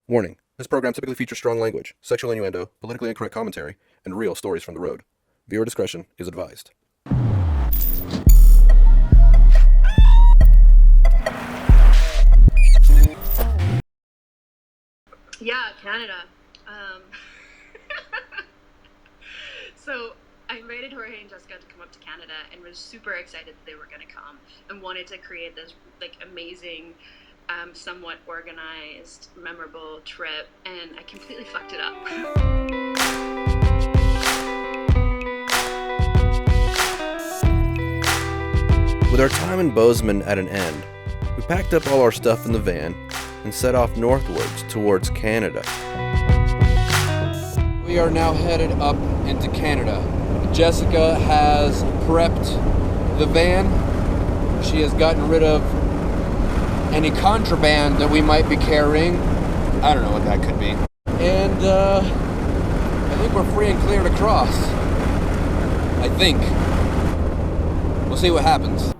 Warning: this program typically features strong language, sexual innuendo, politically incorrect commentary, and real stories from the road. Viewer discretion is advised. Yeah, Canada. So I invited Jorge and Jessica to come up to Canada and was super excited that they were going to come and wanted to create this like amazing, somewhat organized, memorable trip, and I completely fucked it up. With our time in Bozeman at an end, we packed up all our stuff in the van and set off northwards towards Canada. We are now headed up into Canada. Jessica has prepped the van. She has gotten rid of any contraband that we might be carrying. I don't know what that could be. And I think we're free and clear to cross. I think. We'll see what happens.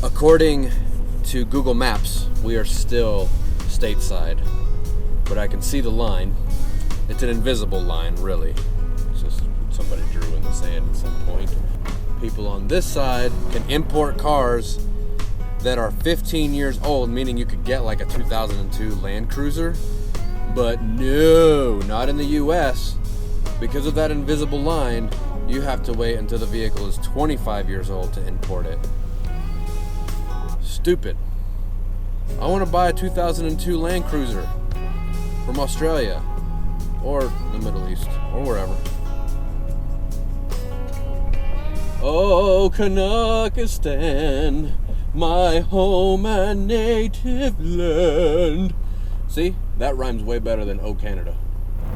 According to Google Maps, we are still stateside, but I can see the line. It's an invisible line, really. It's just somebody drew in the sand at some point. People on this side can import cars that are 15 years old, meaning you could get like a 2002 Land Cruiser, but no, not in the US. Because of that invisible line, you have to wait until the vehicle is 25 years old to import it. Stupid. I want to buy a 2002 Land Cruiser from Australia or the Middle East or wherever. Oh, Kanakistan, my home and native land. See, that rhymes way better than Oh, Canada.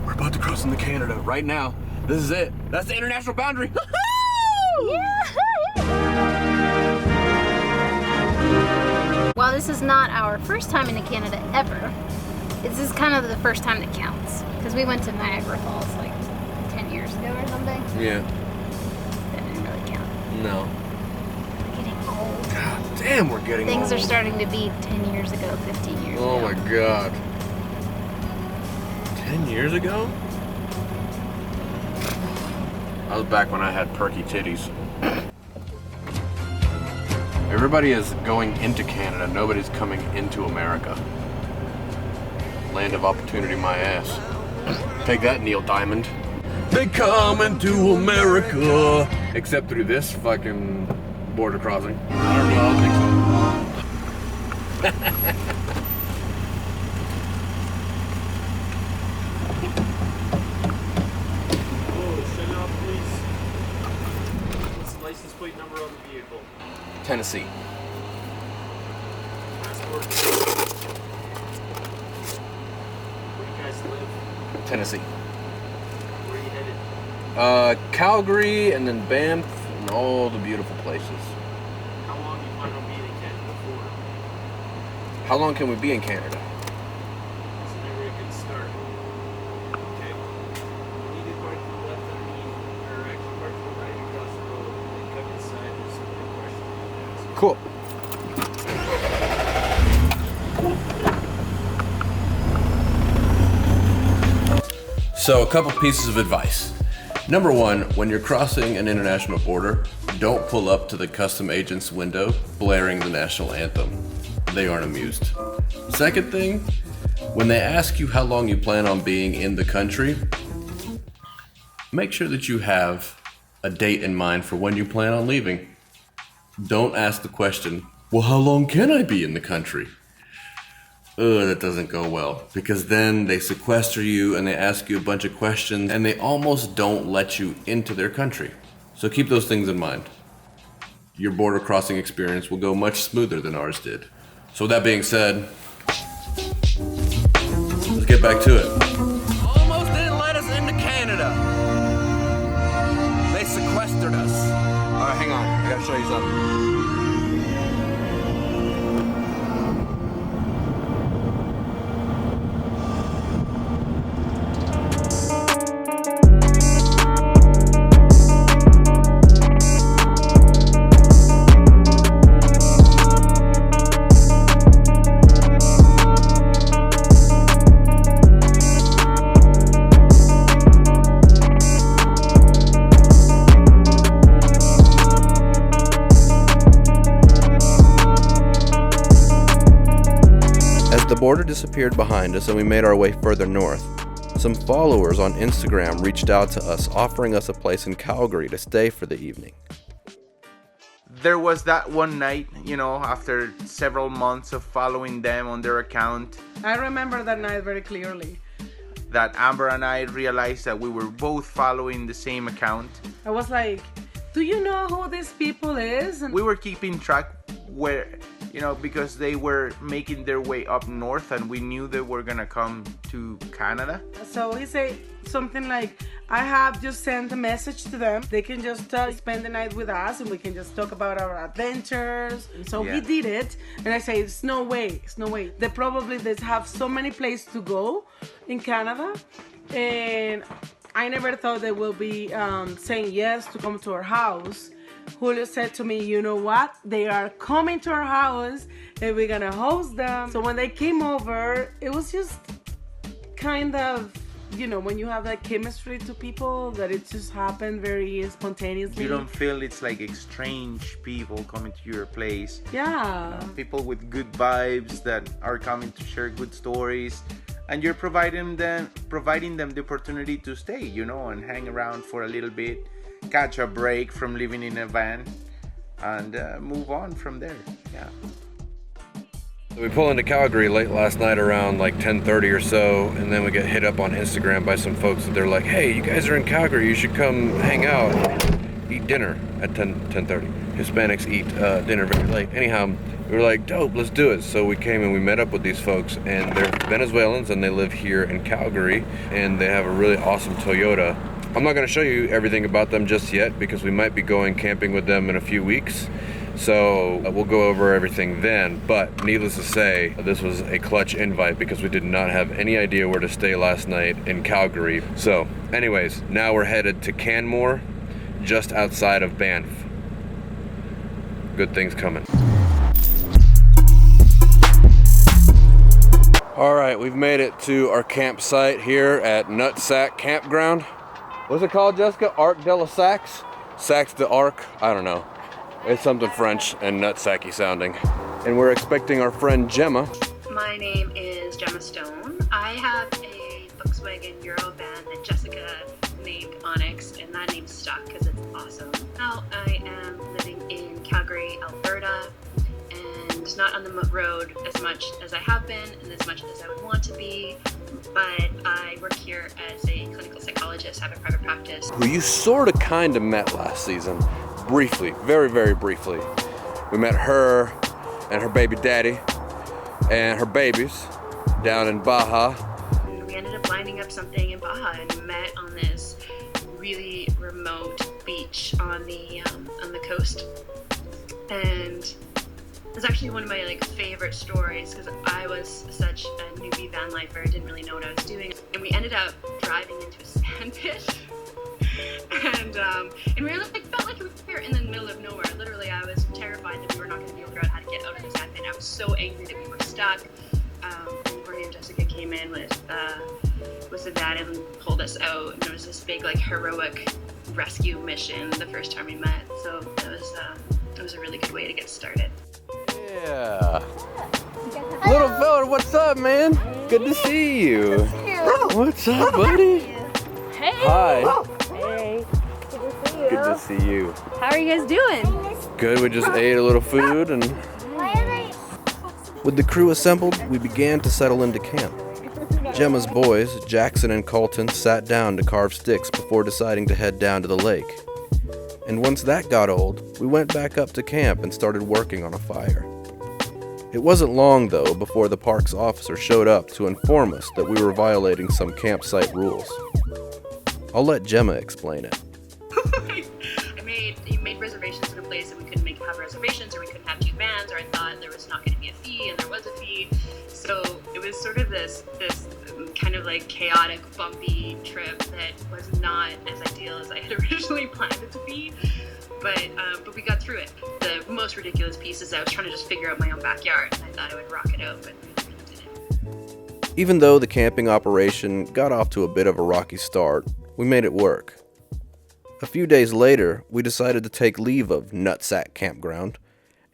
We're about to cross into Canada right now. This is it. That's the international boundary. While this is not our first time into Canada ever, this is kind of the first time that counts. Because we went to Niagara Falls like 10 years ago or something. Yeah. That didn't really count. No. We're getting old. God damn, we're getting Things old. are starting to be 10 years ago, 15 years ago. Oh my god. 10 years ago? I was back when I had perky titties. Everybody is going into Canada. Nobody's coming into America. Land of opportunity, my ass. Take that, Neil Diamond. They coming to America. Except through this fucking border crossing. I don't know, I don't think so. License plate number on the vehicle. Tennessee. Passport. Where do you guys live? Tennessee. Where are you headed? Calgary and then Banff and all the beautiful places. How long do you plan on being in Canada for? How long can we be in Canada? That's never a good start. Okay. You need to park to the left underneath, or actually park to the right across the road, and then come inside. There's some other questions you can ask. Cool. So, a couple pieces of advice. Number one, when you're crossing an international border, don't pull up to the custom agent's window blaring the national anthem. They aren't amused. Second thing, when they ask you how long you plan on being in the country, make sure that you have a date in mind for when you plan on leaving. Don't ask the question, well, how long can I be in the country? That doesn't go well, because then they sequester you and they ask you a bunch of questions and they almost don't let you into their country. So keep those things in mind. Your border crossing experience will go much smoother than ours did. So with that being said, let's get back to it. Almost didn't let us into Canada. They sequestered us. All right, hang on, I gotta show you something. As the border disappeared behind us and we made our way further north, some followers on Instagram reached out to us offering us a place in Calgary to stay for the evening. There was that one night, after several months of following them on their account, I remember that night very clearly. that Amber and I realized that we were both following the same account. I was like, do you know who these people is? And We were keeping track because they were making their way up north and we knew they were gonna come to Canada. so he said something like, I have just sent a message to them. They can just spend the night with us and we can just talk about our adventures. And so he did it. And I say, it's no way. They probably have so many places to go in Canada. And I never thought they will be saying yes to come to our house. Julio said to me, you know what? They are coming to our house and we're gonna host them. So when they came over, it was just kind of, when you have that chemistry to people, that it just happened very spontaneously. You don't feel it's like strange people coming to your place. Yeah. People with good vibes that are coming to share good stories. And you're providing them the opportunity to stay, and hang around for a little bit, catch a break from living in a van, and move on from there. Yeah. So we pull into Calgary late last night around like 10:30 or so, and then we get hit up on Instagram by some folks that they're like, hey, you guys are in Calgary, you should come hang out, eat dinner at 10:30. Hispanics eat dinner very late. Anyhow, we were like, dope, let's do it. So we came and we met up with these folks, and they're Venezuelans and they live here in Calgary, and they have a really awesome Toyota. I'm not going to show you everything about them just yet because we might be going camping with them in a few weeks. So we'll go over everything then, but needless to say, this was a clutch invite because we did not have any idea where to stay last night in Calgary. So anyways, now we're headed to Canmore, just outside of Banff. Good things coming. All right, we've made it to our campsite here at Nutsack Campground. What's it called, Jessica? Arc de la Sacs? Sacs de Arc? I don't know. It's something French and nutsacky sounding. And we're expecting our friend Gemma. My name is Gemma Stone. I have a Volkswagen Euro van that Jessica named Onyx, and that name stuck because it's awesome. Now I am living in Calgary, Alberta, and not on the road as much as I have been and as much as I would want to be, but I work here as a clinical psychologist, have a private practice. Who you sort of kind of met last season. Briefly, very, very briefly. We met her and her baby daddy and her babies down in Baja. We ended up lining up something in Baja and met on this really remote beach on the coast. And it's actually one of my favorite stories because I was such a newbie van lifer, didn't really know what I was doing, and we ended up driving into a sand pit. And we felt like we were in the middle of nowhere. Literally, I was terrified that we were not going to be able to figure out how to get out of the sand pit. I was so angry that we were stuck. And Jorge and Jessica came in with the dad and pulled us out. And it was this big, heroic rescue mission the first time we met. So it was a really good way to get started. Yeah. Little fella, what's up, man? Good to see you. What's up, buddy? Hey. Hi. Hey. Good to see you. Good to see you. How are you guys doing? Good, we just ate a little food and with the crew assembled, we began to settle into camp. Gemma's boys, Jackson and Colton, sat down to carve sticks before deciding to head down to the lake. And once that got old, we went back up to camp and started working on a fire. It wasn't long, though, before the park's officer showed up to inform us that we were violating some campsite rules. I'll let Gemma explain it. He made reservations in a place that we couldn't have reservations, or we couldn't have two vans, or I thought there was not going to be a fee, and there was a fee. So it was sort of this kind of chaotic, bumpy trip that was not as ideal as I had originally planned it to be. But we got through it. The most ridiculous piece is I was trying to just figure out my own backyard, and I thought I would rock it out, but we didn't. Even though the camping operation got off to a bit of a rocky start, we made it work. A few days later, we decided to take leave of Nutsack Campground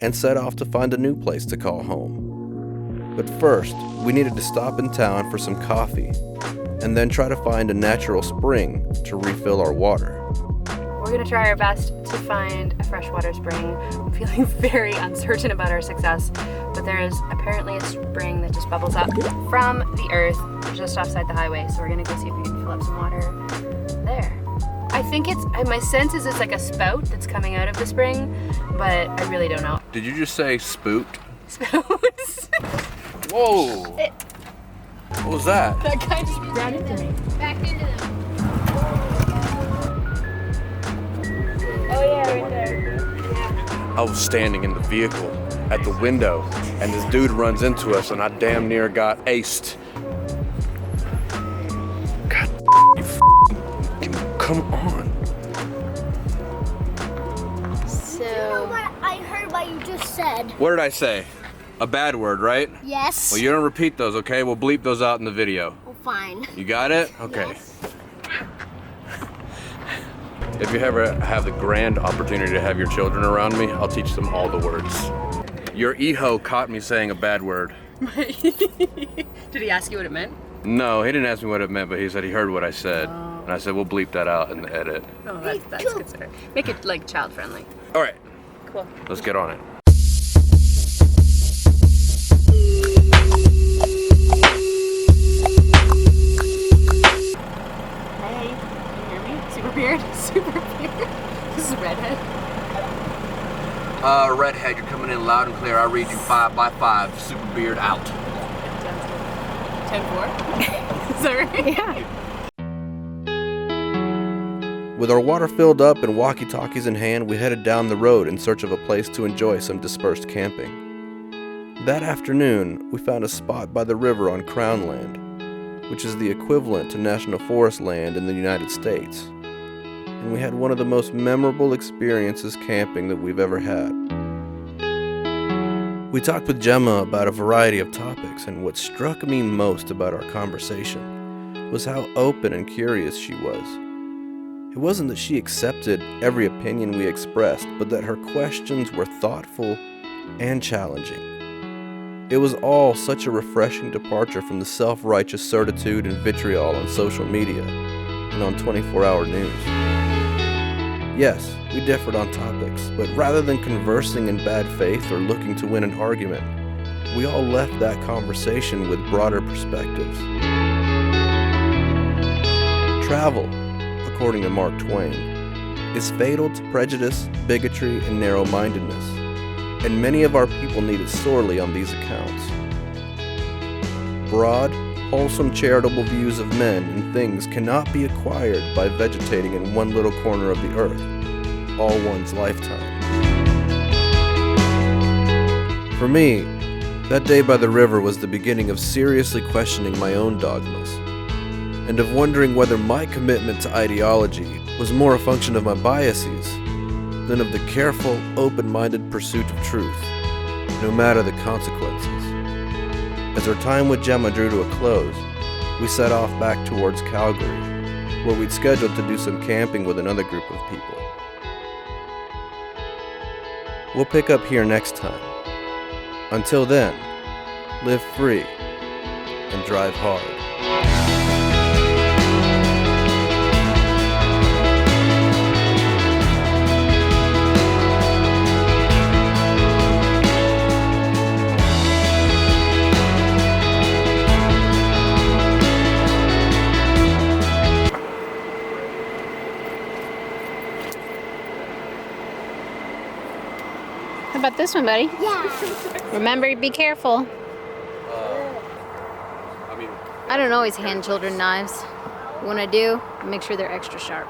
and set off to find a new place to call home. But first, we needed to stop in town for some coffee, and then try to find a natural spring to refill our water. We're gonna try our best to find a freshwater spring. I'm feeling very uncertain about our success, but there is apparently a spring that just bubbles up from the earth just offside the highway, so we're gonna go see if we can fill up some water there. I think my sense is it's like a spout that's coming out of the spring, but I really don't know. Did you just say spooked? Spouts. Whoa! What was that? That guy just ran into me. Back into them. Oh yeah, right there. I was standing in the vehicle at the window, and this dude runs into us, and I damn near got aced. God, come on. So, I heard what you just said. What did I say? A bad word, right? Yes. Well, you don't repeat those, okay? We'll bleep those out in the video. Oh, fine. You got it? Okay. Yes. If you ever have the grand opportunity to have your children around me, I'll teach them all the words. Your Eho caught me saying a bad word. Did he ask you what it meant? No, he didn't ask me what it meant, but he said he heard what I said. And I said, we'll bleep that out in the edit. Oh, that's good. Make it like child friendly. All right, Cool. let's get on it. Hey, can you hear me? Super beard? Super beard. This is Redhead. Redhead, you're coming in loud and clear. I read you 5 by 5. Super beard out. 10-4? Is that right? Yeah. With our water filled up and walkie-talkies in hand, we headed down the road in search of a place to enjoy some dispersed camping. That afternoon, we found a spot by the river on Crown Land, which is the equivalent to National Forest land in the United States. And we had one of the most memorable experiences camping that we've ever had. We talked with Gemma about a variety of topics, and what struck me most about our conversation was how open and curious she was. It wasn't that she accepted every opinion we expressed, but that her questions were thoughtful and challenging. It was all such a refreshing departure from the self-righteous certitude and vitriol on social media and on 24-hour news. Yes, we differed on topics, but rather than conversing in bad faith or looking to win an argument, we all left that conversation with broader perspectives. Travel, according to Mark Twain, is fatal to prejudice, bigotry, and narrow-mindedness, and many of our people need it sorely on these accounts. Broad, wholesome, charitable views of men and things cannot be acquired by vegetating in one little corner of the earth, all one's lifetime. For me, that day by the river was the beginning of seriously questioning my own dogmas, and of wondering whether my commitment to ideology was more a function of my biases than of the careful, open-minded pursuit of truth, no matter the consequences. As our time with Gemma drew to a close, we set off back towards Calgary, where we'd scheduled to do some camping with another group of people. We'll pick up here next time. Until then, live free and drive hard. How about this one, buddy? Yeah. Remember to be careful. I don't always hand children knives. When I do, make sure they're extra sharp.